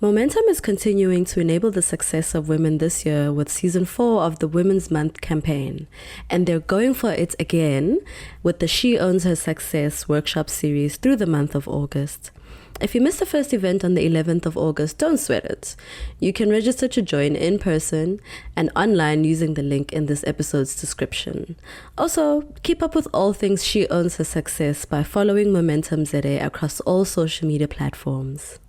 Momentum is continuing to enable the success of women this year with season 4 of the Women's Month campaign. And they're going for it again with the She Owns Her Success workshop series through the month of August. If you missed the first event on the 11th of August, don't sweat it. You can register to join in person and online using the link in this episode's description. Also, keep up with all things She Owns Her Success by following Momentum ZA across all social media platforms.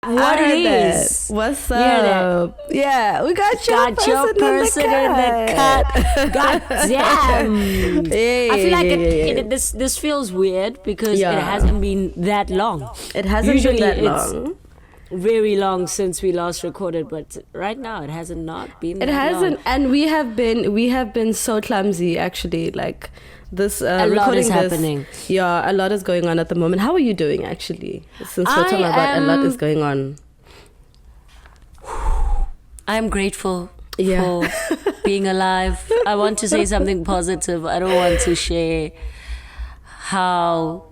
What it is? What's up? Yeah, we got your person in the cut. God damn. I feel like this feels weird because it hasn't been that long. It hasn't Usually been that long. Very long since we last recorded, but right now it hasn't not been that long. It hasn't, and we have been so clumsy actually, like this a lot is happening. Yeah, a lot is going on at the moment. How are you doing actually? Since we're talking about a lot is going on. I'm grateful for being alive. I want to say something positive. I don't want to share how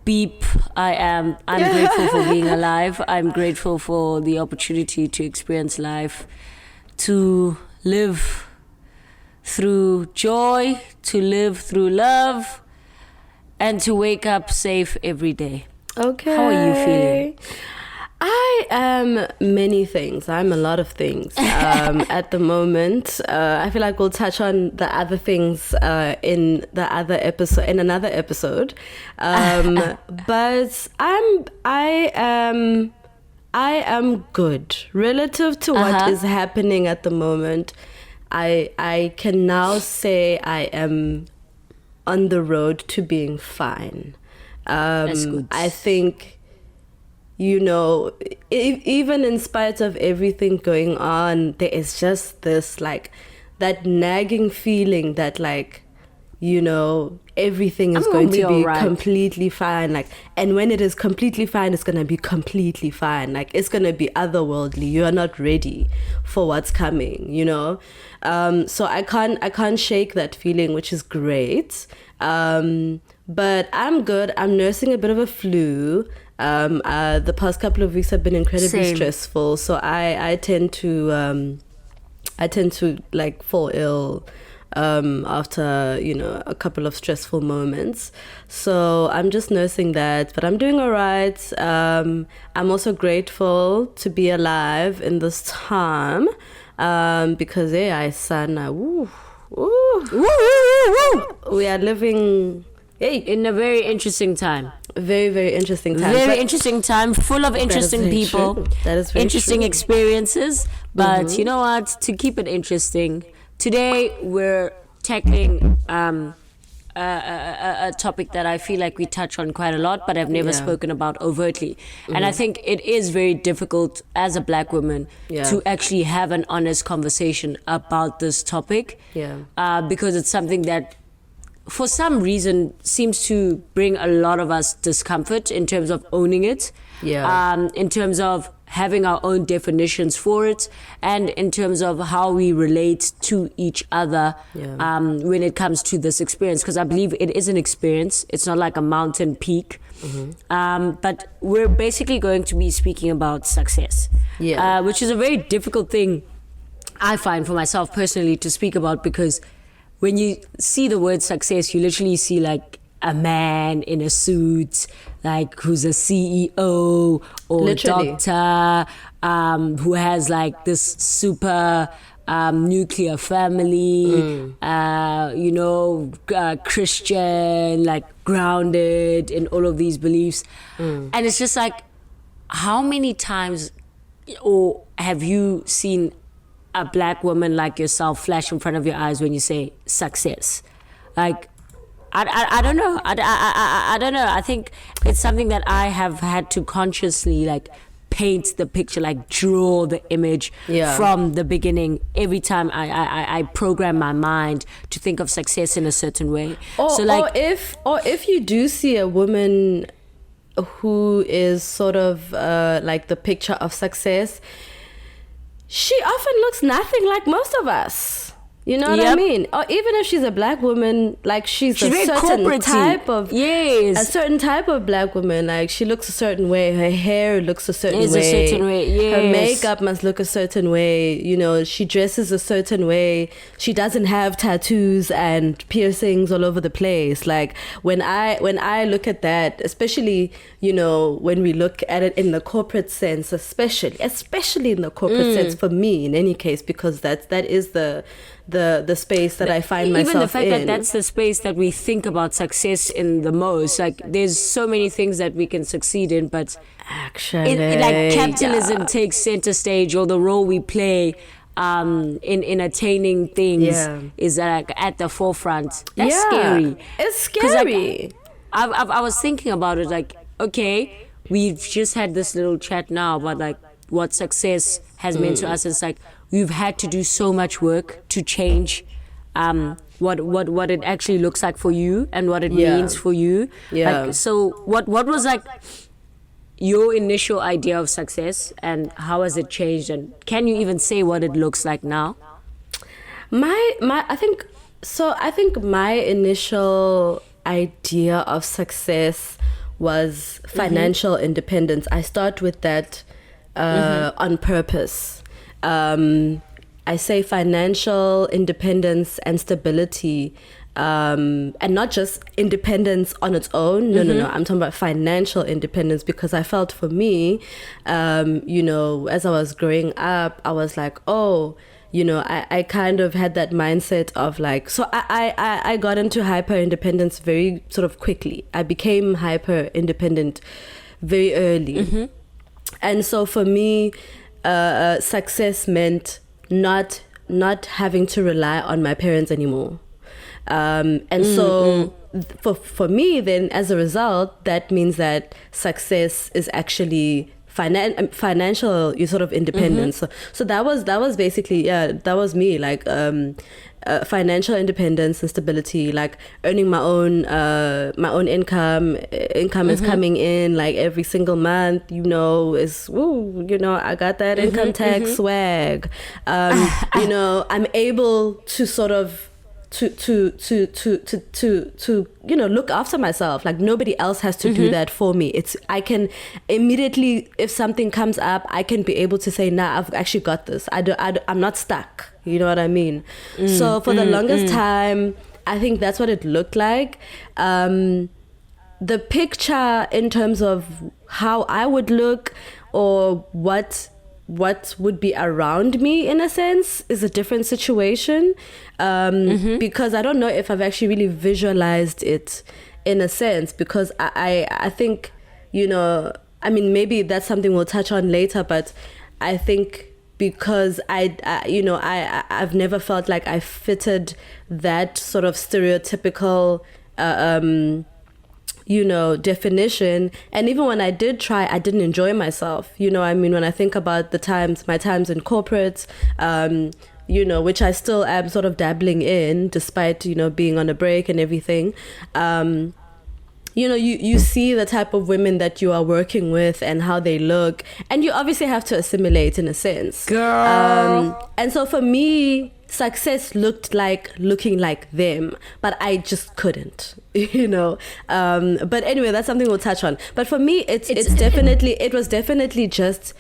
beep I am. I'm grateful for being alive. I'm grateful for the opportunity to experience life, to live through joy, to live through love, and to wake up safe every day. Okay. How are you feeling? I am many things. I'm a lot of things at the moment. I feel like we'll touch on the other things in another episode. But I am good relative to what is happening at the moment. I can now say I am on the road to being fine. That's good. I think, even in spite of everything going on, there is just this like that nagging feeling that everything is going to be completely fine. And when it is completely fine, it's going to be completely fine. It's going to be otherworldly. You are not ready for what's coming, So I can't shake that feeling, which is great. But I'm good. I'm nursing a bit of a flu. The past couple of weeks have been incredibly stressful. So I tend to fall ill after a couple of stressful moments, so I'm just nursing that, but I'm doing all right. I'm also grateful to be alive in this time, because we are living in a very interesting time. Very, very interesting time. Very interesting time, full of interesting people. True. That is very interesting true. Experiences. But you know what? To keep it interesting, today we're tackling a topic that I feel like we touch on quite a lot, but I've never spoken about overtly. And I think it is very difficult as a Black woman to actually have an honest conversation about this topic. Because it's something that for some reason seems to bring a lot of us discomfort in terms of owning it, in terms of having our own definitions for it, and in terms of how we relate to each other when it comes to this experience. Because I believe it is an experience. It's not like a mountain peak. But we're basically going to be speaking about success, which is a very difficult thing, I find, for myself personally to speak about, because when you see the word success, you literally see like a man in a suit, like who's a CEO or literally. Doctor, who has like this super nuclear family, Christian, like grounded in all of these beliefs. And it's just like, how many times or have you seen a Black woman like yourself flash in front of your eyes when you say success? Like, I don't know. I don't know. I think it's something that I have had to consciously like paint the picture, like draw the image from the beginning. Every time I program my mind to think of success in a certain way. Or if you do see a woman who is sort of like the picture of success, she often looks nothing like most of us. You know what I mean? Or even if she's a black woman, like she's a certain type of a certain type of black woman. Like she looks a certain way, her hair looks a certain way, her makeup must look a certain way. You know, she dresses a certain way. She doesn't have tattoos and piercings all over the place. Like when I look at that, especially, you know, when we look at it in the corporate sense, especially in the corporate sense, for me in any case, because that is the space that I find myself in. Even the fact that that's the space that we think about success in the most. Like there's so many things that we can succeed in, but actually, like capitalism takes center stage, or the role we play in attaining things is like at the forefront. That's scary. It's scary. Like, I was thinking about it. Like, okay, we've just had this little chat now about like what success has meant to us. It's like we've had to do so much work to change what it actually looks like for you and what it means for you. Like, so what was like your initial idea of success, and how has it changed, and can you even say what it looks like now? I think my initial idea of success was financial independence. I start with that on purpose. I say financial independence and stability, and not just independence on its own. No. I'm talking about financial independence, because I felt for me, you know, as I was growing up, I was like, oh, you know, I kind of had that mindset of like, so I got into hyper independence very sort of quickly. I became hyper independent very early. And so for me, success meant not having to rely on my parents anymore. So for me then, as a result, that means that success is actually financial sort of independence. So that was basically, that was me, like financial independence and stability, like earning my own income is coming in like every single month, you know, I got that income tax swag. You know, I'm able to sort of to you know, look after myself. Like nobody else has to do that for me. I can immediately, if something comes up, I can be able to say, nah, I've actually got this. I'm not stuck. You know what I mean? So for the longest time, I think that's what it looked like. The picture in terms of how I would look, or what would be around me in a sense, is a different situation, because I don't know if I've actually really visualized it in a sense, because I think, you know, I mean, maybe that's something we'll touch on later, but I think because I've never felt like I fitted that sort of stereotypical you know, definition. And even when I did try, I didn't enjoy myself. You know, I mean, when I think about my times in corporate, you know, which I still am sort of dabbling in, despite, you know, being on a break and everything. You know, you see the type of women that you are working with and how they look, and you obviously have to assimilate in a sense. Girl. And so for me, success looked like looking like them, but I just couldn't, you know. But anyway, that's something we'll touch on. But for me, it was definitely just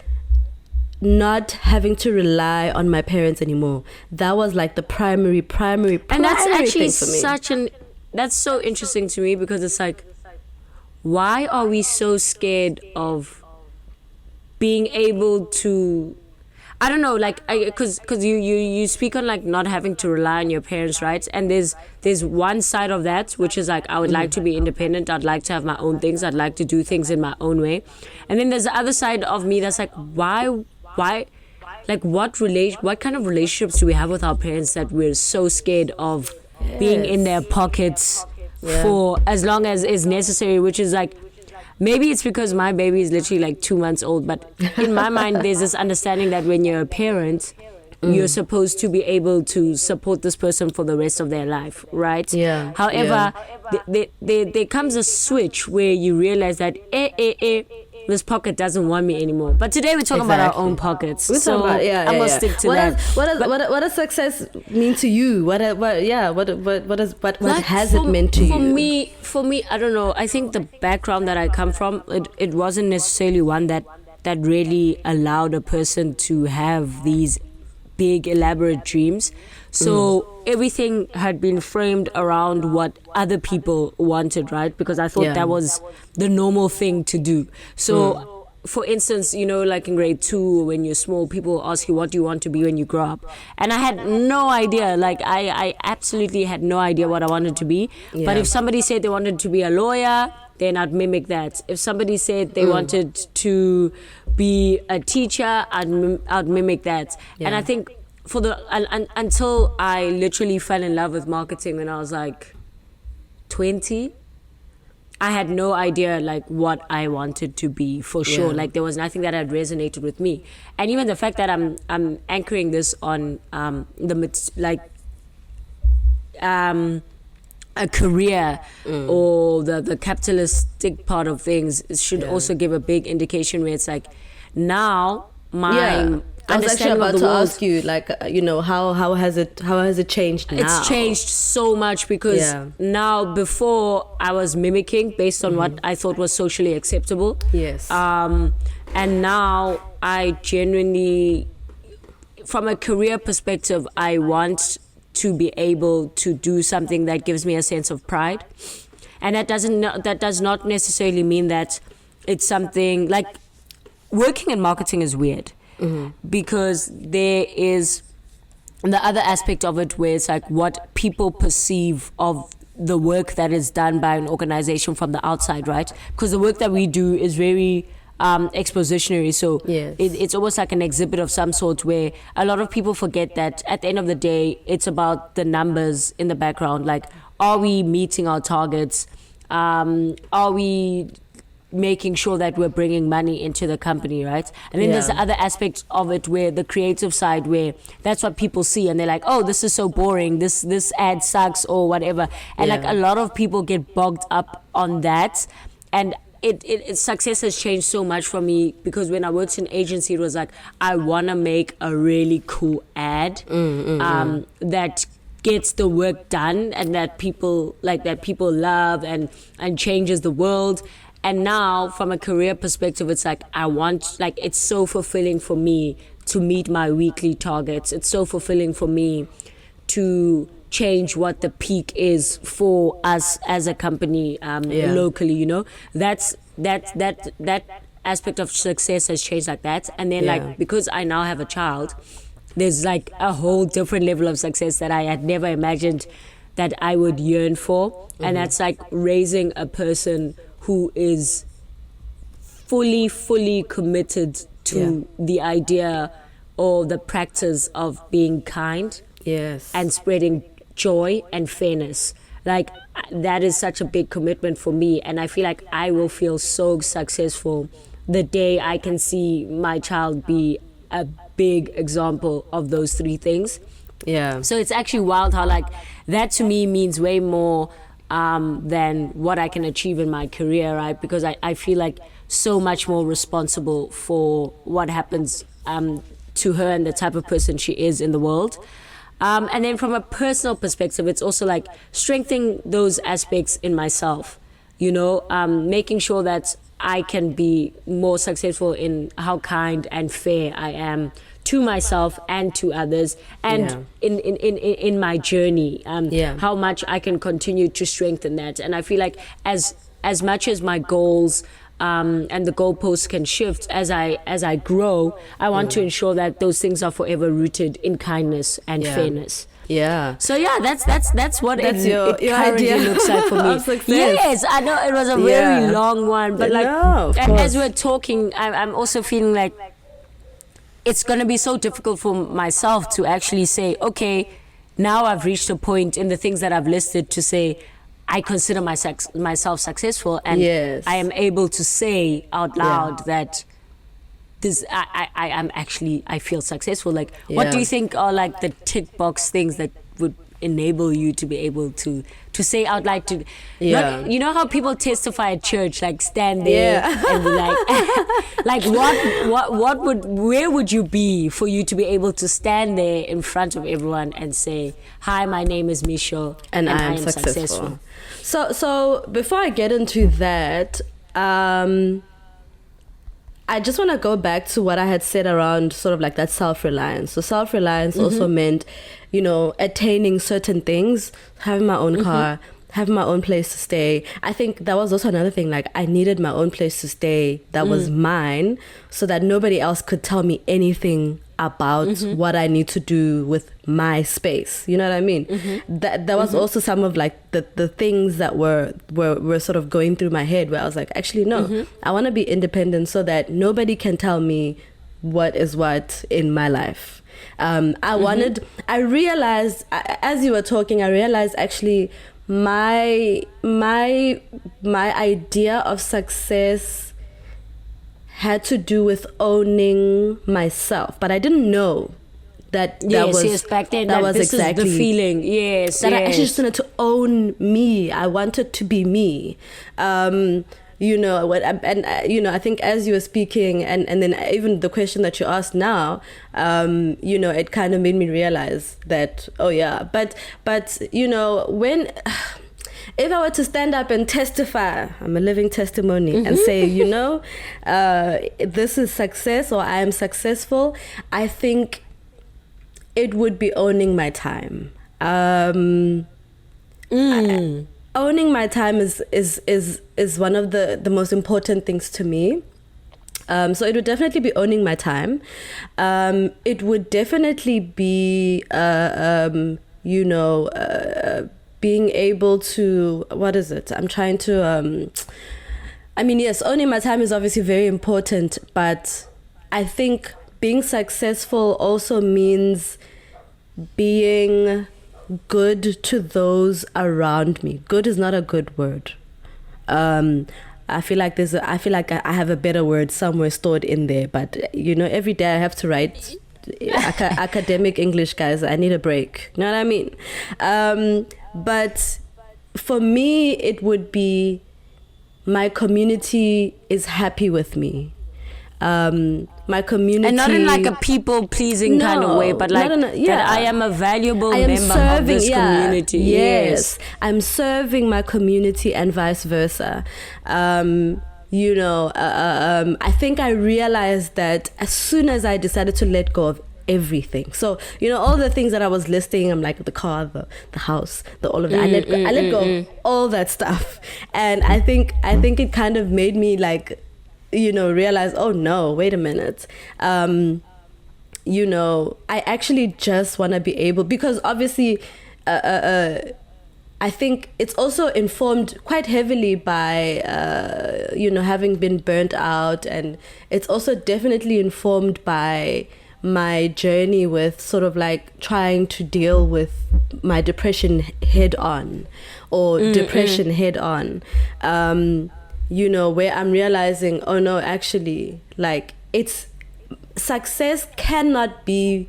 not having to rely on my parents anymore. That was like the primary and that's actually thing for me. That's so interesting to me, because it's like, why are we so scared of being able to, I don't know, like, because you speak on like not having to rely on your parents, right? And there's one side of that, which is like, I would like to be independent. I'd like to have my own things. I'd like to do things in my own way. And then there's the other side of me that's like, why, like what kind of relationships do we have with our parents that we're so scared of being in their pockets for as long as is necessary, which is like, maybe it's because my baby is literally like 2 months old, but in my mind there's this understanding that when you're a parent, you're supposed to be able to support this person for the rest of their life, right? However, there comes a switch where you realize that this pocket doesn't want me anymore. But today we're talking about our own pockets. I'm gonna stick to that. What does success mean to you? What has it meant to you? For me, I don't know. I think the background that I come from, it wasn't necessarily one that really allowed a person to have these big elaborate dreams. So everything had been framed around what other people wanted, right? Because I thought that was the normal thing to do. So for instance, you know, like in grade 2, when you're small, people ask you, what do you want to be when you grow up? And I had no idea. Like I absolutely had no idea what I wanted to be. But if somebody said they wanted to be a lawyer, then I'd mimic that. If somebody said they wanted to be a teacher, I'd mimic that. And I think until I literally fell in love with marketing when I was like 20, I had no idea like what I wanted to be for sure. Like there was nothing that had resonated with me. And even the fact that I'm anchoring this on a career or the capitalistic part of things should also give a big indication where it's like now I was actually about to ask you, like, you know, how has it changed now? It's changed so much because now, before I was mimicking based on what I thought was socially acceptable. Yes. And now I genuinely, from a career perspective, I want to be able to do something that gives me a sense of pride. And that does not necessarily mean that it's something like working in marketing is weird. Because there is the other aspect of it where it's like what people perceive of the work that is done by an organization from the outside, right? Because the work that we do is very expositionary, so it's almost like an exhibit of some sort where a lot of people forget that at the end of the day it's about the numbers in the background. Like, are we meeting our targets? Are we making sure that we're bringing money into the company, right? And then there's the other aspect of it where the creative side, where that's what people see and they're like, oh, this is so boring, this ad sucks or whatever. And like a lot of people get bogged up on that. And it success has changed so much for me because when I worked in agency, it was like, I want to make a really cool ad that gets the work done and that people love and changes the world. And now, from a career perspective, it's like it's so fulfilling for me to meet my weekly targets. It's so fulfilling for me to change what the peak is for us as a company locally. You know, that aspect of success has changed like that. And then, like, because I now have a child, there's like a whole different level of success that I had never imagined that I would yearn for, and that's like raising a person who is fully committed to the idea or the practice of being kind and spreading joy and fairness. Like, that is such a big commitment for me, and I feel like I will feel so successful the day I can see my child be a big example of those three things. So it's actually wild how like that to me means way more than what I can achieve in my career, right? Because I feel like so much more responsible for what happens to her and the type of person she is in the world. And then from a personal perspective, it's also like strengthening those aspects in myself, you know, making sure that I can be more successful in how kind and fair I am to myself and to others, and in my journey, how much I can continue to strengthen that. And I feel like as much as my goals and the goalposts can shift as I grow, I want to ensure that those things are forever rooted in kindness and fairness. So that's what it currently idea looks like for me. Yes, I know it was a very long one, but like, and as we're talking, I'm also feeling like it's going to be so difficult for myself to actually say, okay, now I've reached a point in the things that I've listed to say, I consider myself successful, and I am able to say out loud that this I feel successful. Like, what do you think are like the tick box things that would enable you to be able to say out like to you know how people testify at church, like stand there and be like where would you be for you to be able to stand there in front of everyone and say, hi, my name is Mixo and I am successful. So before I get into that, I just want to go back to what I had said around sort of like that self-reliance. So self-reliance also meant, you know, attaining certain things, having my own car, having my own place to stay. I think that was also another thing. Like, I needed my own place to stay that was mine, so that nobody else could tell me anything about what I need to do with my space. You know what I mean? That was also some of like the things that were sort of going through my head, where I was like, actually no, I want to be independent so that nobody can tell me what is what in my life. I realized as you were talking, I realized actually my idea of success had to do with owning myself, but I didn't know that was back then that was this exactly is the feeling. I actually just wanted to own me. I wanted to be me. You know, you know, I think as you were speaking, and then even the question that you asked now, you know, it kind of made me realize that, but you know, when if I were to stand up and testify, I'm a living testimony, and say, you know, this is success, or I am successful, I think it would be owning my time. Owning my time is one of the most important things to me. So it would definitely be owning my time. It would definitely be, you know, being able to, what is it? I'm trying to, I mean, yes, owning my time is obviously very important, but I think being successful also means being good to those around me. Good is not a good word. I feel like I have a better word somewhere stored in there, but you know, every day I have to write academic English, guys. I need a break. You know what I mean? But for me, it would be my community is happy with me. My community, and not in like a people pleasing kind of way, but like that I am a valuable member of this community. Yes, I'm serving my community and vice versa. You know, I think I realized that as soon as I decided to let go of everything. So, you know, all the things that I was listing, I'm like the car, the house, all of that. I let go of all that stuff. And I think it kind of made me like, you know, realize, oh no, wait a minute. You know, I actually just want to be able, because obviously, I think it's also informed quite heavily by, you know, having been burnt out. And it's also definitely informed by my journey with sort of like trying to deal with my depression head on, or depression head on. You know, where I'm realizing, oh no, actually, like, it's success cannot be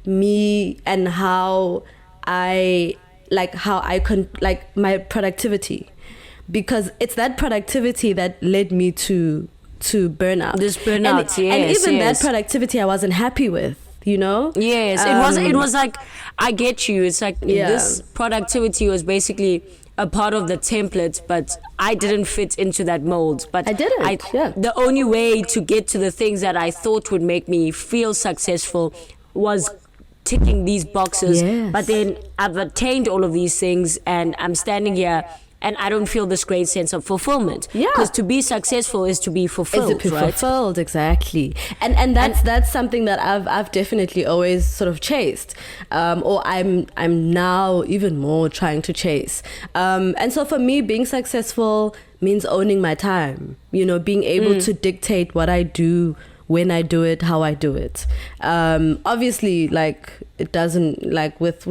me and how I my productivity, because it's that productivity that led me to burnout. This burnout, and even that productivity I wasn't happy with, you know? Yes, it was like, I get you. It's like this productivity was basically a part of the template, but I didn't fit into that mold. But I didn't. The only way to get to the things that I thought would make me feel successful was ticking these boxes. Yes. But then I've attained all of these things, and I'm standing here and I don't feel this great sense of fulfillment. Yeah. Because to be successful is to be fulfilled, right? Fulfilled, exactly. And that's something that I've definitely always sort of chased, or I'm now even more trying to chase. And so for me, being successful means owning my time. You know, being able to dictate what I do, when I do it, how I do it. Obviously, like, it doesn't, like, with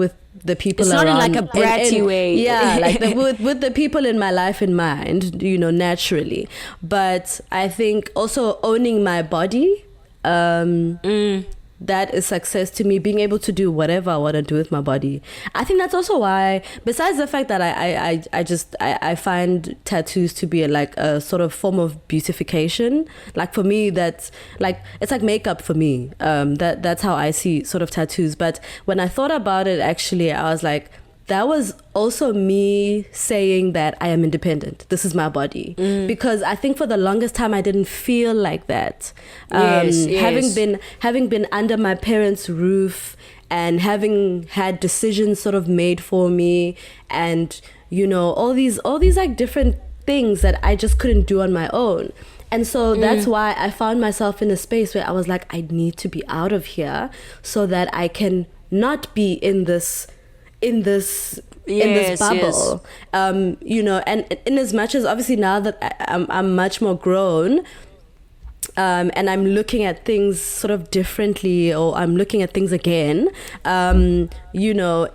the people around. It's not in like a bratty way. Yeah, like with the people in my life in mind, you know, naturally. But I think also owning my body, that is success to me, being able to do whatever I want to do with my body. I think that's also why, besides the fact that I find tattoos to be like a sort of form of beautification. Like for me, that's like, it's like makeup for me. That's how I see sort of tattoos. But when I thought about it, actually, I was like, that was also me saying that I am independent. This is my body. Because I think for the longest time I didn't feel like that. Yes. Having been under my parents' roof and having had decisions sort of made for me, and you know, all these like different things that I just couldn't do on my own. And so that's why I found myself in a space where I was like, I need to be out of here so that I can not be in this bubble. You know, and in as much as obviously now that I'm much more grown, and I'm looking at things sort of differently, or I'm looking at things again, you know,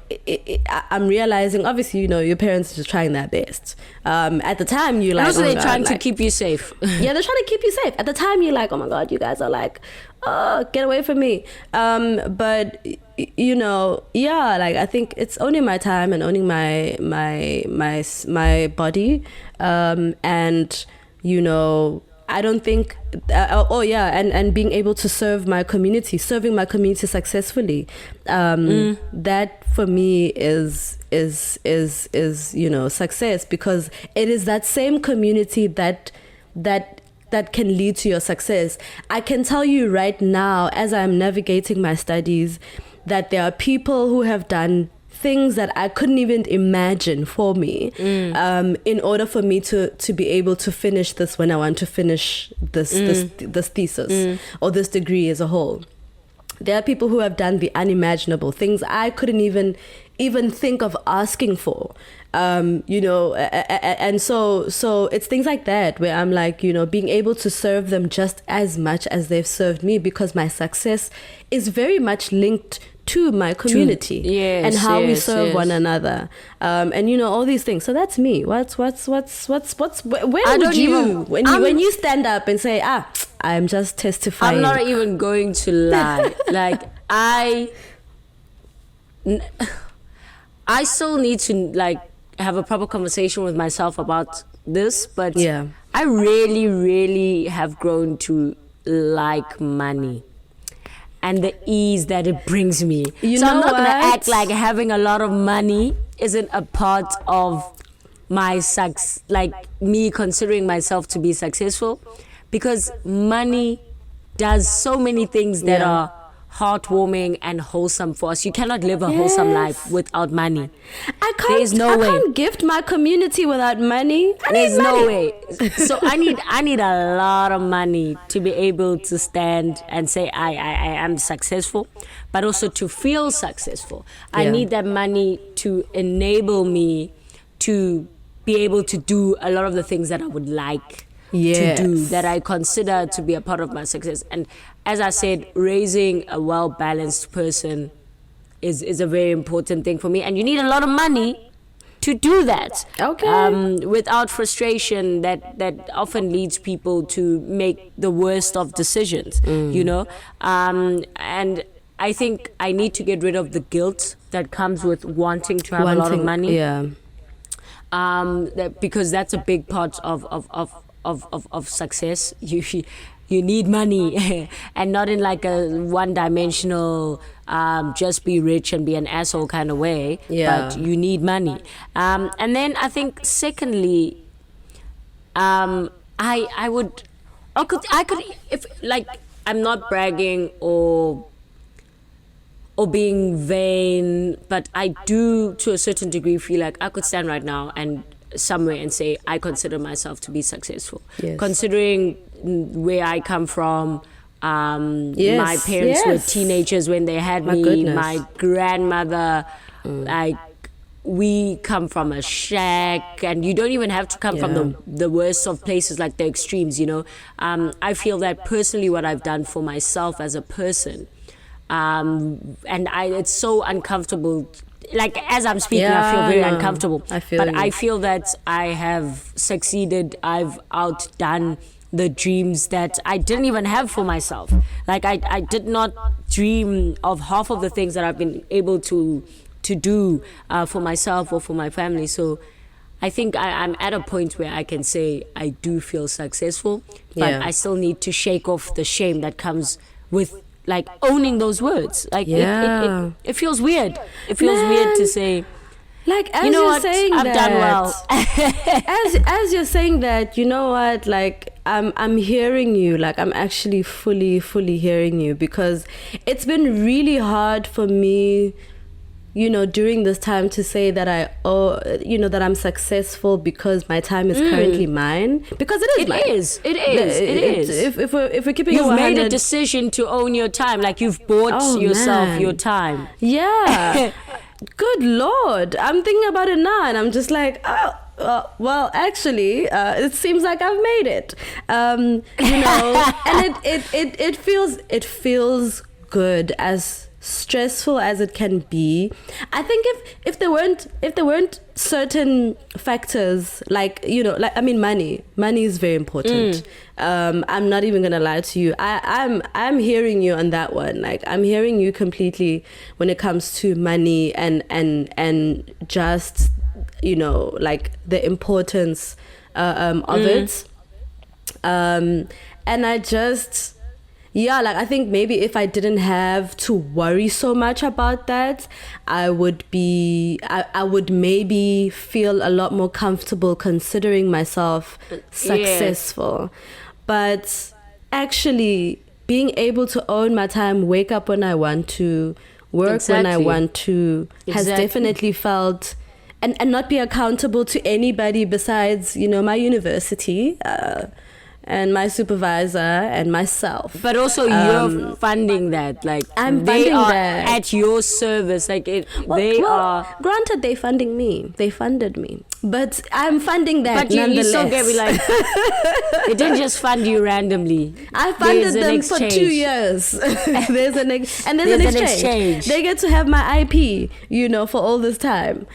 I'm realizing, obviously, you know, your parents are just trying their best. At the time, you're like, also, they're trying like, to keep you safe. Yeah, they're trying to keep you safe. At the time, you're like, oh my God, you guys are like, oh, get away from me. But you know, yeah, like I think it's owning my time and owning my body, and you know, I don't think and being able to serving my community successfully, that for me is you know, success, because it is that same community that can lead to your success. I can tell you right now, as I'm navigating my studies, that there are people who have done things that I couldn't even imagine for me, in order for me to be able to finish this when I want to finish this thesis or this degree as a whole. There are people who have done the unimaginable things I couldn't even think of asking for. You know, and so it's things like that where I'm like, you know, being able to serve them just as much as they've served me, because my success is very much linked to my community and how we serve one another, and you know, all these things. So that's me. When you stand up and say, I'm just testifying, I'm not even going to lie. Like I still need to like have a proper conversation with myself about this, but I really have grown to like money and the ease that it brings me. So I'm not going to act like having a lot of money isn't a part of my success, like me considering myself to be successful, because money does so many things that are heartwarming and wholesome for us. You cannot live a wholesome life without money. I can't gift my community without money. There's no way. So I need a lot of money to be able to stand and say I am successful, but also to feel successful. I need that money to enable me to be able to do a lot of the things that I would like to do, that I consider to be a part of my success. And as I said, raising a well-balanced person is a very important thing for me. And you need a lot of money to do that. Without frustration, that often leads people to make the worst of decisions, you know. And I think I need to get rid of the guilt that comes with wanting to have a lot of money. Because that's a big part of success. You need money, and not in like a one-dimensional just be rich and be an asshole kind of way, but you need money. And then I think secondly, I could, if like, I'm not bragging or being vain, but I do to a certain degree feel like I could stand right now and somewhere and say I consider myself to be successful, considering where I come from. My parents were teenagers when they had me. Goodness. My grandmother, like, we come from a shack, and you don't even have to come from the worst of places, like the extremes, you know. I feel that personally what I've done for myself as a person, and it's so uncomfortable. Like, as I'm speaking, I feel very uncomfortable. I feel that I have succeeded. I've outdone the dreams that I didn't even have for myself. Like I did not dream of half of the things that I've been able to do for myself or for my family. So I think I'm at a point where I can say I do feel successful, but I still need to shake off the shame that comes with like owning those words. Like it feels weird. It feels weird to say, like, as you know you're what, saying I've that, done well. as you're saying that, you know what, like I'm hearing you. Like I'm actually fully hearing you, because it's been really hard for me, you know, during this time to say that that I'm successful because my time is currently mine, because it is mine. It is. If we're keeping you've it 100, made a decision to own your time. Like you've bought yourself your time. Yeah. Good Lord. I'm thinking about it now and I'm just like, well, actually, it seems like I've made it. You know, and it feels good, as stressful as it can be. I think if there weren't certain factors, like, you know, like, I mean, money is very important. I'm not even gonna lie to you. I'm hearing you on that one. Like I'm hearing you completely when it comes to money and just, you know, like the importance of it. And I just, like I think maybe if I didn't have to worry so much about that, I would maybe feel a lot more comfortable considering myself successful. But actually being able to own my time, wake up when I want to, work when I want to, has definitely felt, and not be accountable to anybody besides, you know, my university, and my supervisor and myself. But also you're funding that. Like I'm they funding are that at your service. Like they are. Granted, they funding me. They funded me, but I'm funding that. But you still get me, like they didn't just fund you randomly. I funded them for 2 years. there's an exchange. They get to have my IP, you know, for all this time.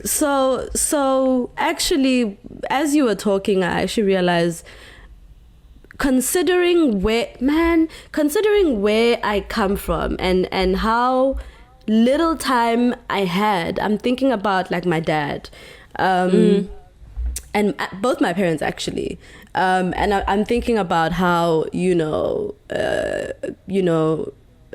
So actually, as you were talking, I actually realized, considering where I come from and how little time I had, I'm thinking about like my dad, and both my parents actually, and I'm thinking about how, you know, I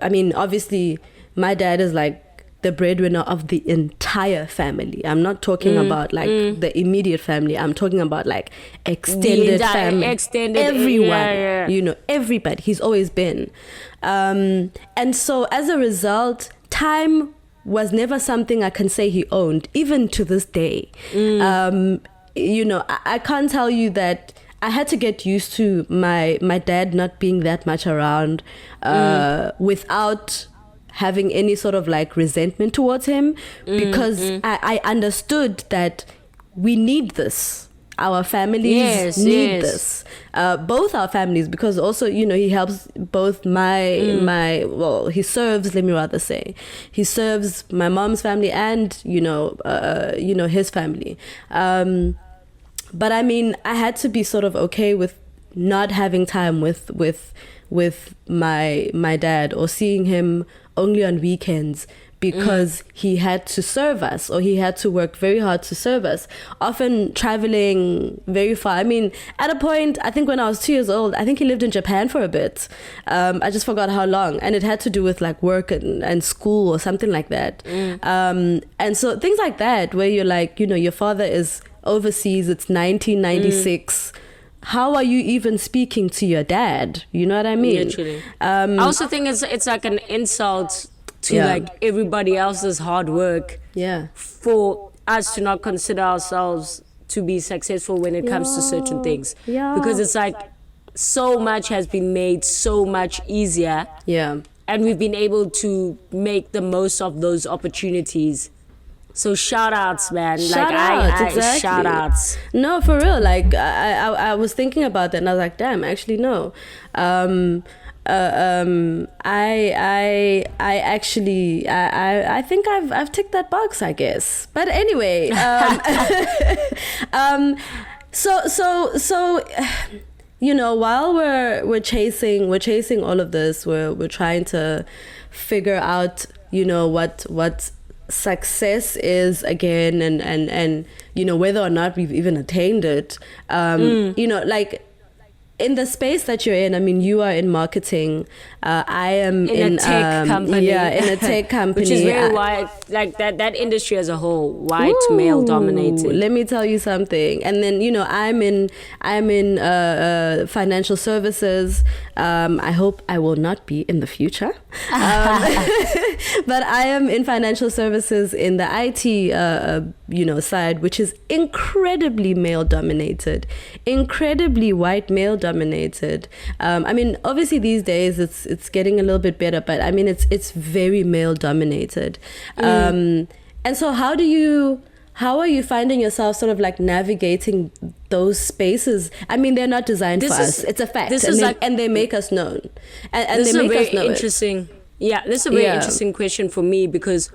mean, obviously my dad is like the breadwinner of the entire family. I'm not talking about like the immediate family. I'm talking about like extended family, everyone, you know, everybody. He's always been. And so as a result, time was never something I can say he owned, even to this day. You know, I can't tell you that I had to get used to my dad not being that much around without having any sort of like resentment towards him, because I understood that we need this. Our families need this. Both our families, because also, you know, he helps both he serves, let me rather say, he serves my mom's family and, you know, his family. But I mean, I had to be sort of okay with not having time with my dad, or seeing him only on weekends, because he had to serve us, or he had to work very hard to serve us, often traveling very far. I mean, at a point, I think when I was 2 years old, I think he lived in Japan for a bit. I just forgot how long, and it had to do with like work and school or something like that. And so things like that, where you're like, you know, your father is overseas, it's 1996. How are you even speaking to your dad? You know what I mean? Literally. I also think it's like an insult to like everybody else's hard work. For us to not consider ourselves to be successful when it comes to certain things. Because it's like so much has been made so much easier. And we've been able to make the most of those opportunities. So shout outs, man. Exactly. Shout outs. No, for real. Like I was thinking about that and I was like, damn, actually no. I think I've ticked that box, I guess. But anyway, so you know, while we're chasing all of this, we're trying to figure out, you know, what success is again, and you know, whether or not we've even attained it. You know, like, in the space that you're in, I mean, you are in marketing. I am in a tech company. Yeah, in a tech company. Which is very white, like that industry as a whole, white, male dominated. Let me tell you something. And then, you know, I'm in financial services. I hope I will not be in the future. But I am in financial services in the IT, you know, side, which is incredibly male dominated, incredibly white male dominated. I mean, obviously these days it's getting a little bit better, but I mean, it's very male dominated. And so how are you finding yourself sort of like navigating those spaces? I mean, they're not designed for us. It's a fact. And they make us known. And this they is make a us know very interesting. Yeah, this is a very interesting question for me, because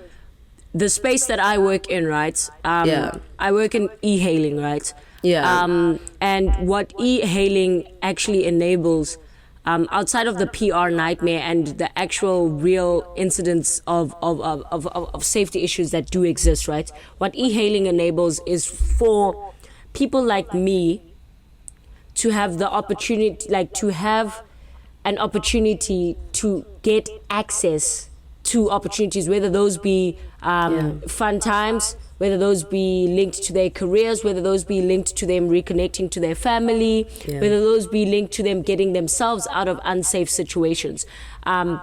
the space that I work in, right? I work in e-hailing, right? Yeah. And what e-hailing actually enables, outside of the PR nightmare and the actual real incidents of safety issues that do exist, right? What e-hailing enables is for people like me to have the opportunity, like to have an opportunity to get access to opportunities, whether those be fun times, whether those be linked to their careers, whether those be linked to them reconnecting to their family, whether those be linked to them getting themselves out of unsafe situations. The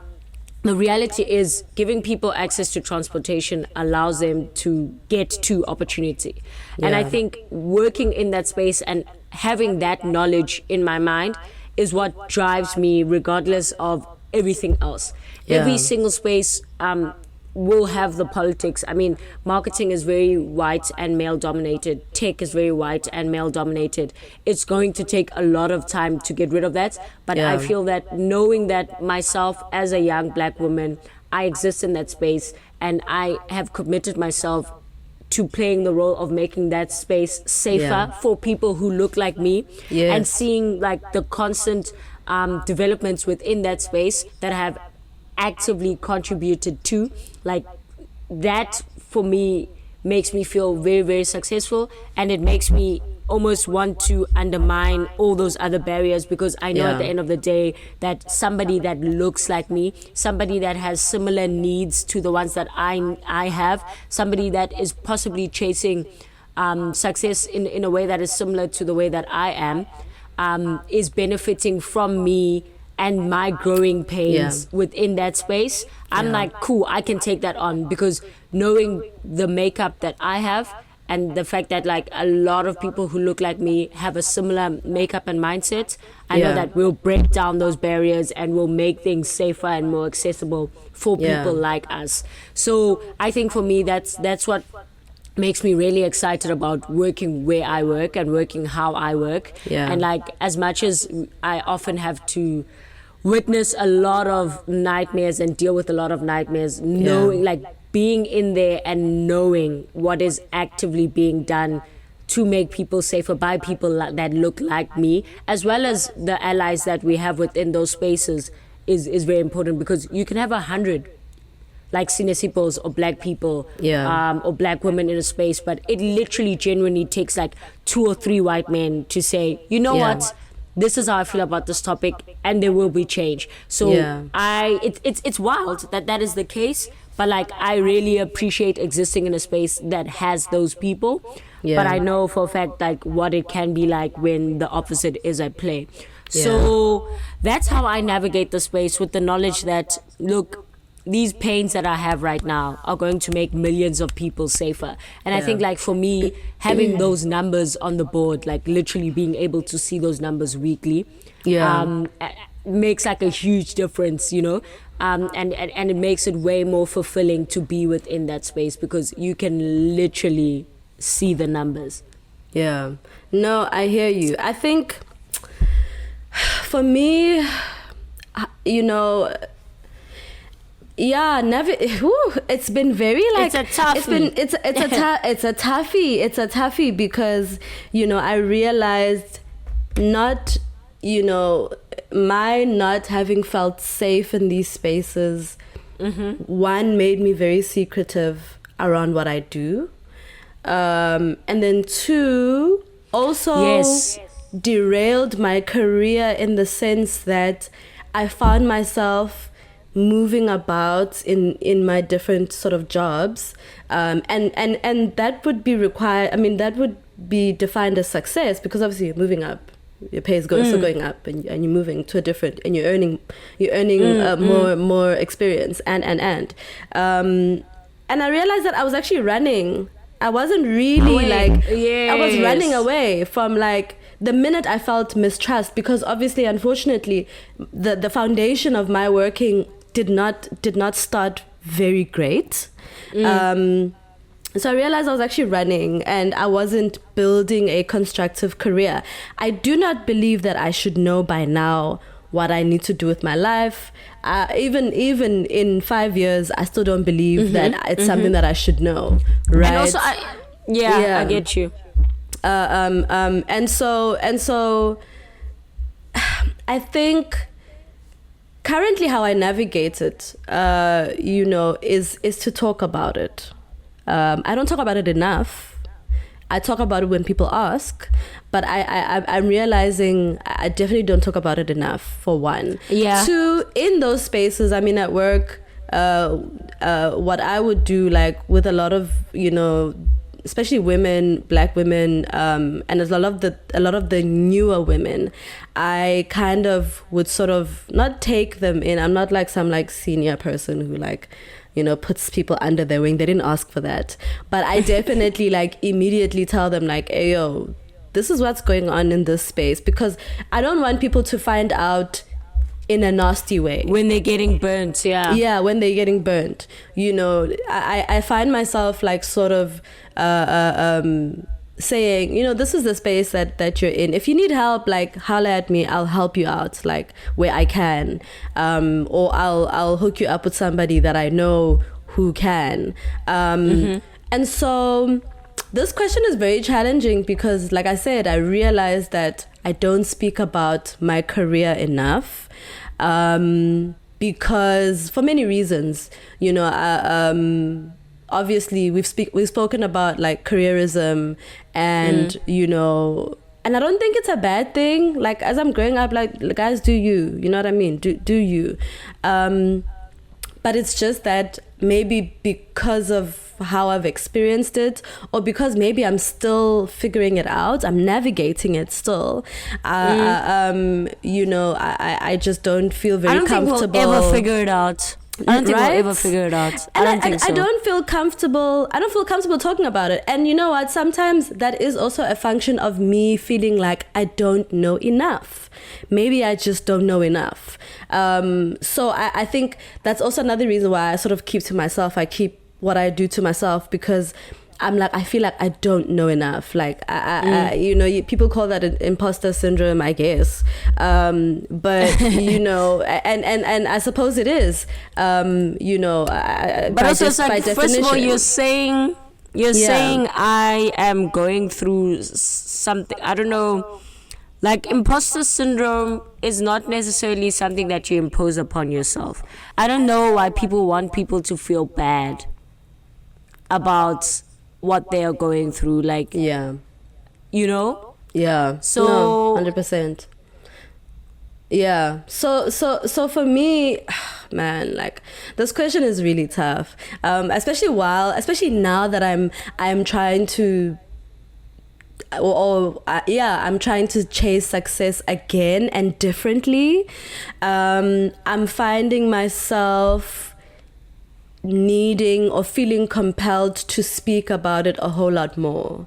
reality is, giving people access to transportation allows them to get to opportunity. And I think working in that space and having that knowledge in my mind is what drives me regardless of everything else. Every single space will have the politics. I mean, marketing is very white and male dominated. Tech is very white and male dominated. It's going to take a lot of time to get rid of that. But I feel that knowing that myself as a young black woman, I exist in that space, and I have committed myself to playing the role of making that space safer for people who look like me, and seeing like the constant developments within that space that have actively contributed to, like, that for me makes me feel very, very successful, and it makes me almost want to undermine all those other barriers, because I know at the end of the day that somebody that looks like me, somebody that has similar needs to the ones that I have, somebody that is possibly chasing success in a way that is similar to the way that I am, is benefiting from me and my growing pains within that space. I'm like, cool, I can take that on, because knowing the makeup that I have, and the fact that like a lot of people who look like me have a similar makeup and mindset, I know that we'll break down those barriers and we'll make things safer and more accessible for people like us. So I think for me, that's what makes me really excited about working where I work and working how I work. And like, as much as I often have to witness a lot of nightmares and deal with a lot of nightmares, knowing like being in there and knowing what is actively being done to make people safer by people that look like me, as well as the allies that we have within those spaces, is very important, because you can have 100 like sinesipos or black people or black women in a space, but it literally genuinely takes like 2 or 3 white men to say, you know what, this is how I feel about this topic, and there will be change. So it's wild that is the case, but like, I really appreciate existing in a space that has those people. But I know for a fact like what it can be like when the opposite is at play. So that's how I navigate the space, with the knowledge that, look, these pains that I have right now are going to make millions of people safer. And I think like for me, having those numbers on the board, like literally being able to see those numbers weekly, makes like a huge difference, you know. And it makes it way more fulfilling to be within that space, because you can literally see the numbers. No, I hear you. I think for me, you know, it's been very like, it's a toughie. It's a toughie because, you know, I realized not you know, my not having felt safe in these spaces, one, made me very secretive around what I do. And then two, also derailed my career in the sense that I found myself moving about in my different sort of jobs. And that would be required, I mean, that would be defined as success, because obviously you're moving up. Your pay is still going up, and you're moving to a different, and you're earning more experience, and I realized that I was actually running. I wasn't really I was running away from like the minute I felt mistrust, because obviously, unfortunately, the foundation of my working did not start very great. So I realized I was actually running, and I wasn't building a constructive career. I do not believe that I should know by now what I need to do with my life. Even in 5 years, I still don't believe that it's something that I should know. Right? And also, I get you. And so, I think currently how I navigate it, is to talk about it. I don't talk about it enough. I talk about it when people ask, but I'm realizing I definitely don't talk about it enough, for one. Yeah. Two, in those spaces, I mean, at work, what I would do, like with a lot of, especially women, Black women, and a lot of the newer women, I kind of would sort of not take them in. I'm not like some like senior person who like, puts people under their wing. They didn't ask for that. But I definitely like immediately tell them like, hey, yo, this is what's going on in this space, because I don't want people to find out in a nasty way. When they're getting burnt, yeah. Yeah, when they're getting burnt. I find myself like sort of saying, this is the space that you're in. If you need help, like holler at me, I'll help you out like where I can. Or I'll hook you up with somebody that I know who can. And so this question is very challenging because, like I said, I realized that I don't speak about my career enough. Because for many reasons, obviously we've spoken about like careerism and and I don't think it's a bad thing. Like as I'm growing up, like guys, do you know what I mean? Do you? But it's just that maybe because of how I've experienced it, or because maybe I'm still figuring it out, I'm navigating it still. I just don't feel very comfortable. I don't think we'll ever figure it out. I don't think we'll ever figure it out. And I don't think so. I don't feel comfortable talking about it. And you know what? Sometimes that is also a function of me feeling like I don't know enough. Maybe I just don't know enough. So I think that's also another reason why I sort of keep to myself. I keep what I do to myself, because I'm like, I feel like I don't know enough. Like, people call that an imposter syndrome, I guess. But, and I suppose it is, but also it's like, first of all, you're saying I am going through something, I don't know, like imposter syndrome is not necessarily something that you impose upon yourself. I don't know why people want people to feel bad about what they are going through, like, yeah, So no, 100%. Yeah. So for me, man, like this question is really tough. Especially now that I'm trying to, I'm trying to chase success again and differently. I'm finding myself needing or feeling compelled to speak about it a whole lot more.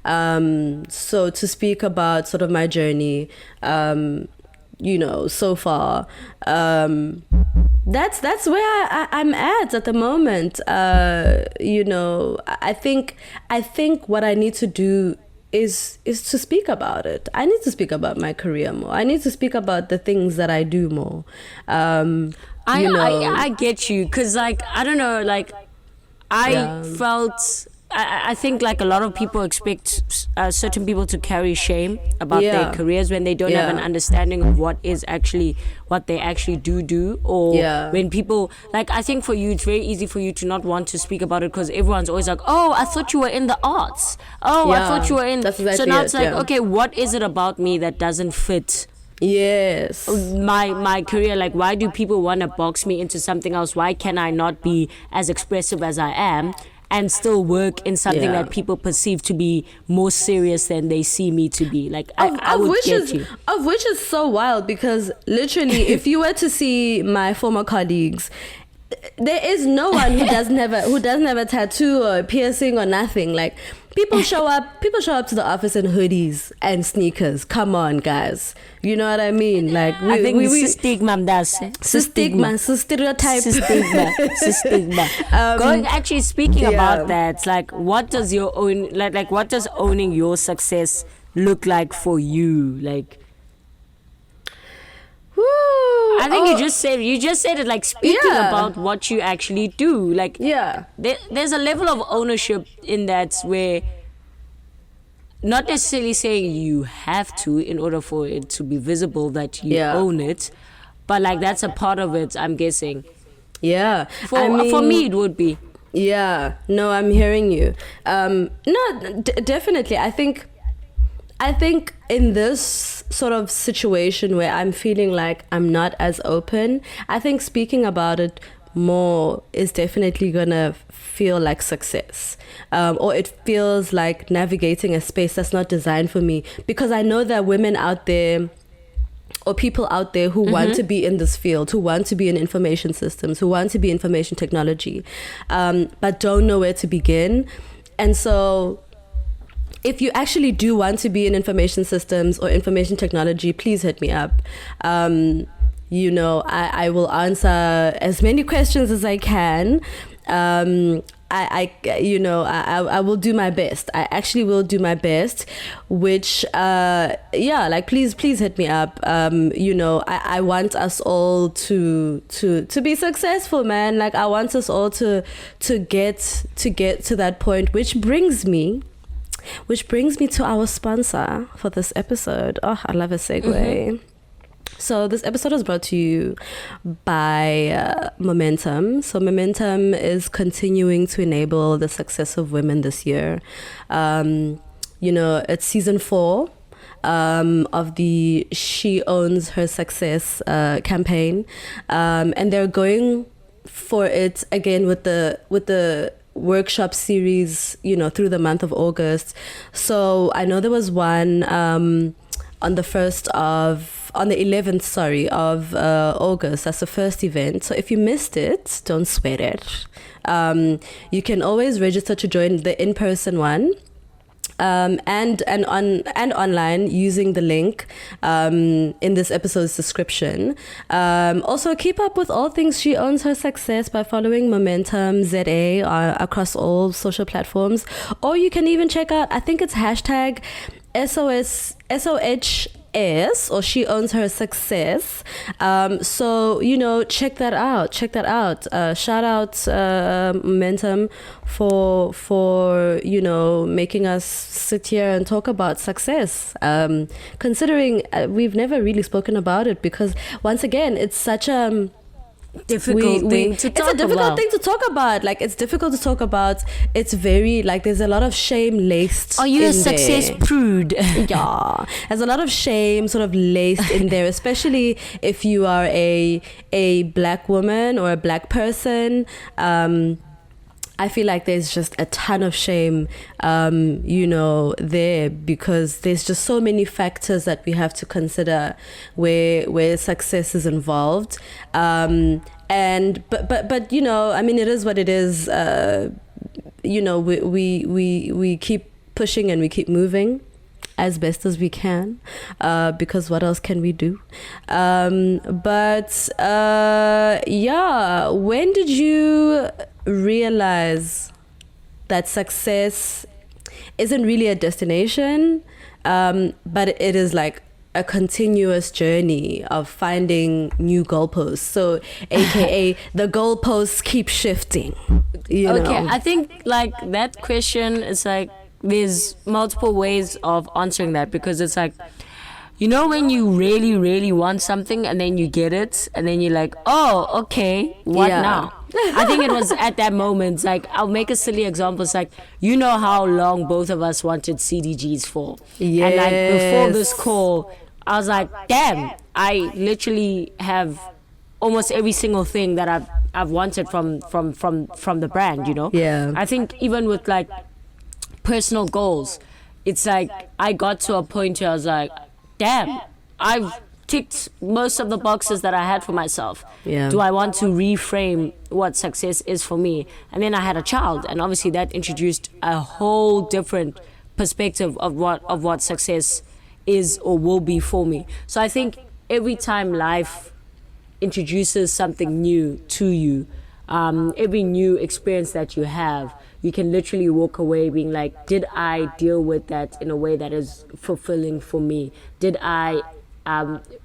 So to speak about sort of my journey, so far, that's where I'm at the moment. I think what I need to do is to speak about it. I need to speak about my career more. I need to speak about the things that I do more. I get you, because like I don't know, like I felt I think like a lot of people expect certain people to carry shame about their careers when they don't have an understanding of what they actually do, or when people, like, I think for you it's very easy for you to not want to speak about it because everyone's always like, oh, I thought you were in the arts, I thought you were in, that's exactly so now it's like, yeah. okay, what is it about me that doesn't fit my career? Like, why do people want to box me into something else? Why can I not be as expressive as I am and still work in something that people perceive to be more serious than they see me to be? Like, I would get you. Of which is so wild, because literally if you were to see my former colleagues, there is no one who doesn't have a tattoo or a piercing or nothing. Like, people show up to the office in hoodies and sneakers. Come on, guys. You know what I mean? Like, I think stigma, stereotype. Stigma. Going, actually, speaking about that, like, what does your own, like what does owning your success look like for you? Like, I think you just said it, like, speaking about what you actually do. Like, there's a level of ownership in that, where not necessarily saying you have to in order for it to be visible that you own it, but like that's a part of it, I'm guessing. For me it would be. No, I'm hearing you. No, definitely. I think in this sort of situation where I'm feeling like I'm not as open, I think speaking about it more is definitely gonna feel like success, or it feels like navigating a space that's not designed for me, because I know there are women out there or people out there who want to be in this field, who want to be in information systems, who want to be information technology, but don't know where to begin. And so if you actually do want to be in information systems or information technology, please hit me up. You know, I will answer as many questions as I can. I will do my best. I actually will do my best, which, like, please hit me up. You know, I want us all to be successful, man. Like, I want us all to get to that point, which brings me to our sponsor for this episode. Oh, I love a segue. So this episode is brought to you by Momentum. So Momentum is continuing to enable the success of women this year. You know, it's season 4 of the She Owns Her Success campaign. And they're going for it again with the workshop series, you know, through the month of August. So I know there was one on the 11th of August. That's the first event. So if you missed it, don't sweat it. You can always register to join the in-person one, and online using the link in this episode's description. Also, keep up with all things She Owns Her Success by following Momentum ZA across all social platforms, or you can even check out, I think it's hashtag SOHS, or She Owns Her Success. So, you know, check that out. Shout out Momentum for you know, making us sit here and talk about success, considering we've never really spoken about it, because once again it's such a difficult thing to talk about. It's a difficult thing to talk about. Like, it's difficult to talk about. It's very, like, there's a lot of shame laced. Are you a success prude? Yeah, there's a lot of shame sort of laced in there, especially if you are a black woman or a black person. I feel like there's just a ton of shame, you know, there, because there's just so many factors that we have to consider where success is involved. And but you know, I mean, it is what it is. You know, we keep pushing and we keep moving as best as we can, because what else can we do? But when did you realize that success isn't really a destination, but it is like a continuous journey of finding new goalposts. So, AKA, the goalposts keep shifting. You know? I think like that question is like, there's multiple ways of answering that, because it's like, you know, when you really, really want something and then you get it and then you're like, oh, okay, what now? I think it was at that moment, like, I'll make a silly example. It's like, you know how long both of us wanted CDGs for. Yes. And like before this call, I was like, damn, I literally have almost every single thing that I've wanted from the brand, you know? Yeah. I think even with like personal goals, it's like I got to a point where I was like, damn, I've ticked most of the boxes that I had for myself. Yeah. Do I want to reframe what success is for me? And then I had a child, and obviously that introduced a whole different perspective of what success is or will be for me. So I think every time life introduces something new to you, every new experience that you have, you can literally walk away being like, did I deal with that in a way that is fulfilling for me? Did I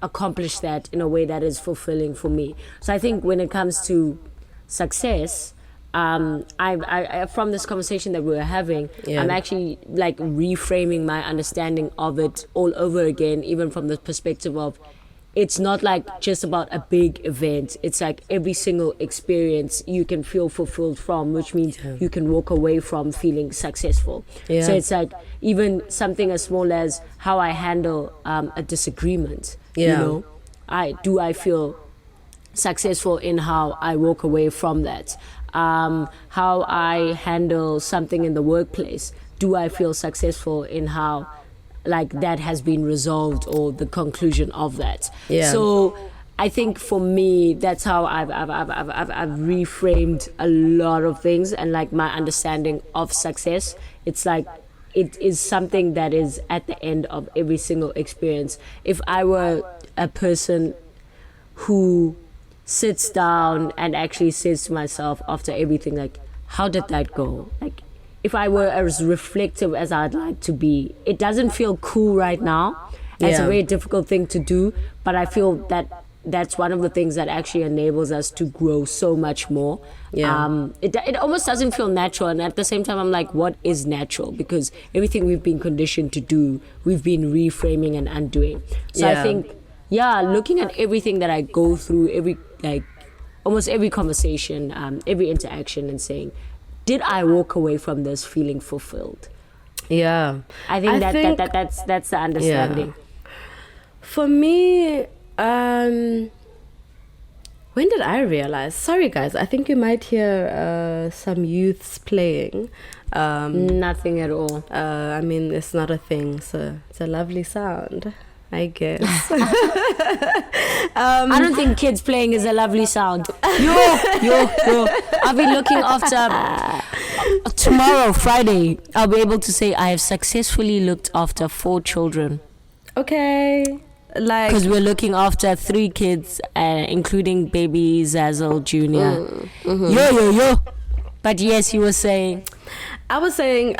accomplish that in a way that is fulfilling for me? So I think when it comes to success, I from this conversation that we were having, I'm actually like reframing my understanding of it all over again, even from the perspective of, it's not like just about a big event. It's like every single experience you can feel fulfilled from, which means you can walk away from feeling successful. So it's like even something as small as how I handle a disagreement. You know, I feel successful in how I walk away from that. How I handle something in the workplace. Do I feel successful in how like that has been resolved, or the conclusion of that? So I think for me, that's how I've reframed a lot of things, and like my understanding of success. It's like it is something that is at the end of every single experience. If I were a person who sits down and actually says to myself after everything, like, how did that go? Like, if I were as reflective as I'd like to be, it doesn't feel cool right now. It's a very difficult thing to do, but I feel that that's one of the things that actually enables us to grow so much more. It almost doesn't feel natural, and at the same time I'm like, what is natural? Because everything we've been conditioned to do, we've been reframing and undoing. So I think, looking at everything that I go through, almost every conversation, every interaction, and saying, did I walk away from this feeling fulfilled? Yeah. I think that's the understanding. Yeah. For me, when did I realize? Sorry guys, I think you might hear some youths playing. Nothing at all. I mean, it's not a thing, so it's a lovely sound, I guess. I don't think kids playing is a lovely sound. Yo. I'll be looking after tomorrow, Friday. I'll be able to say I have successfully looked after 4 children. Okay. Like, because we're looking after 3 kids, including baby Zazzle Jr. Yo. But yes, you were saying. I was saying,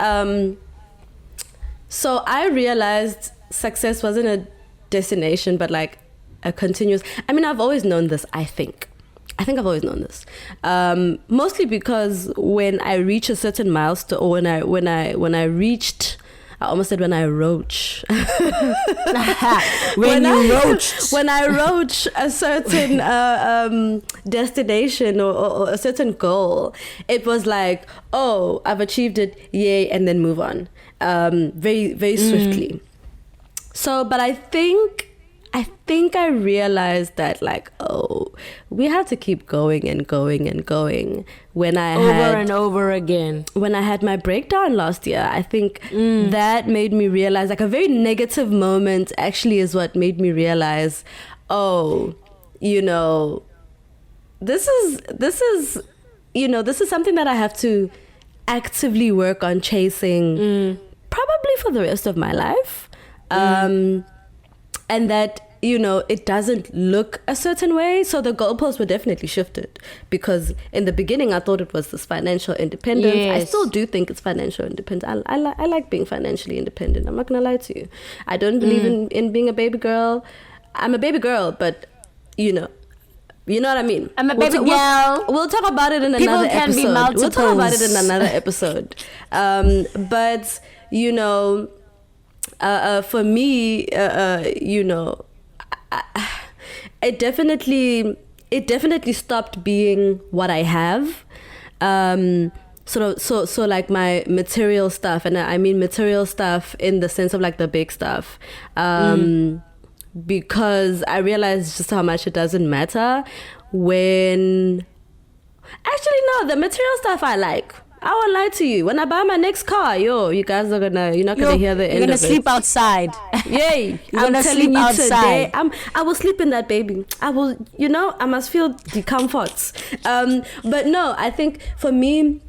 so I realized success wasn't a destination, but like a continuous. I mean, I've always known this. I think I've always known this. Mostly because when I reach a certain milestone, or when I reached. I almost said when I roach. when I roach a certain destination or a certain goal, it was like, oh, I've achieved it, yay, and then move on, very, very swiftly. So, but I think I realized that, like, oh, we had to keep going and going and going. When I over and over again. When I had my breakdown last year, I think that made me realize, like, a very negative moment actually is what made me realize, oh, you know, this is something that I have to actively work on chasing, probably for the rest of my life. And that, it doesn't look a certain way. So the goalposts were definitely shifted, because in the beginning I thought it was this financial independence. Yes. I still do think it's financial independence. I like being financially independent. I'm not gonna lie to you. I don't believe in being a baby girl. I'm a baby girl, but you know what I mean. I'm a baby girl. We'll talk about it in People another can episode. be multiples. We'll talk about it in another episode. But for me, it definitely stopped being what I have. So like my material stuff, and I mean material stuff in the sense of like the big stuff. Because I realized just how much it doesn't matter when... Actually, no, the material stuff I like. I won't lie to you. When I buy my next car, you guys are you're not gonna hear the end of it. You're gonna sleep outside. Yay! I'm telling you outside. Today, I will sleep in that baby. I will, I must feel the comforts. But no, I think for me,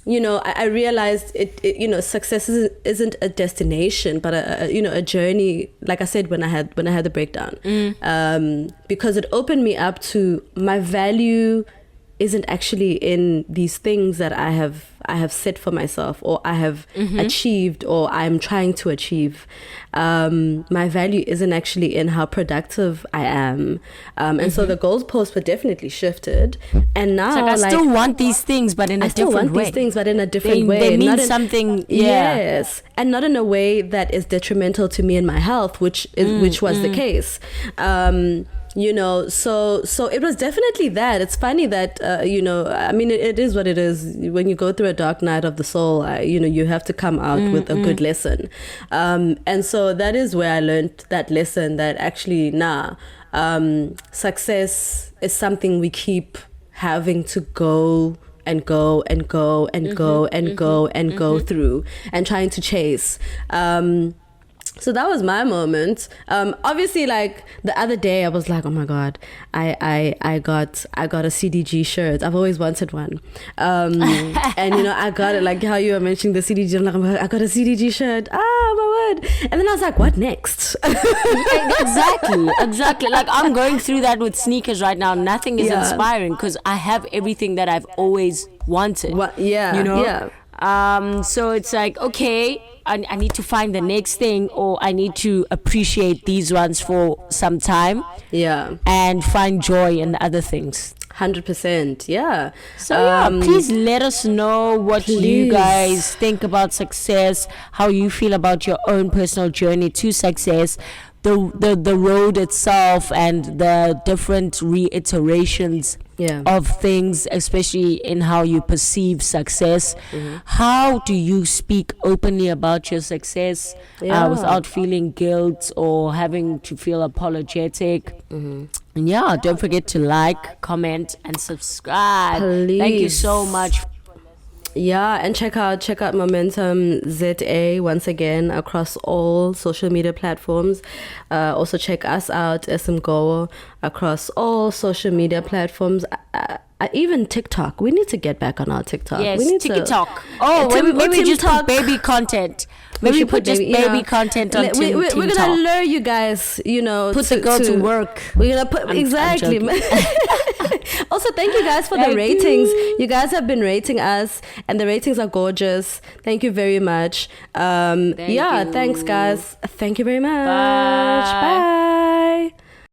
I realized it success isn't a destination, but a journey. Like I said, when I had the breakdown, because it opened me up to my value isn't actually in these things that I have set for myself, or I have achieved, or I'm trying to achieve. My value isn't actually in how productive I am. And so the goalposts were definitely shifted. And now I still want these things, but in a different way. I still want these things, but in a different way. They mean something. Yes. And not in a way that is detrimental to me and my health, which was the case. So it was definitely that. It's funny that, it is what it is. When you go through a dark night of the soul, you have to come out with a good lesson. And so that is where I learned that lesson, that actually, success is something we keep having to go and go and go and go and go and go through and trying to chase. So that was my moment. Obviously, like the other day, I was like, oh my God, I got a CDG shirt. I've always wanted one. And I got it, like how you were mentioning the CDG. I'm like, I got a CDG shirt. Ah, my word. And then I was like, what next? Exactly. Like I'm going through that with sneakers right now. Nothing is inspiring because I have everything that I've always wanted. So it's like, okay, I need to find the next thing, or I need to appreciate these ones for some time. Yeah. And find joy in other things. 100%. Yeah. So please let us know what you guys think about success, how you feel about your own personal journey to success, the road itself, and the different reiterations of things, especially in how you perceive success. How do you speak openly about your success without feeling guilt or having to feel apologetic? And don't forget to like, comment, and subscribe. Please. Thank you so much. And check out Momentum ZA once again across all social media platforms. Also check us out, SM Go, across all social media platforms. Even TikTok. We need to get back on our TikTok. Yes, we need TikTok. Maybe we just put baby content. Maybe put just baby content on TikTok. We're gonna lure you guys, put the girl to work. We're gonna put exactly. Also, thank you guys for the ratings. You guys have been rating us, and the ratings are gorgeous. Thank you very much. Thanks guys. Thank you very much. Bye.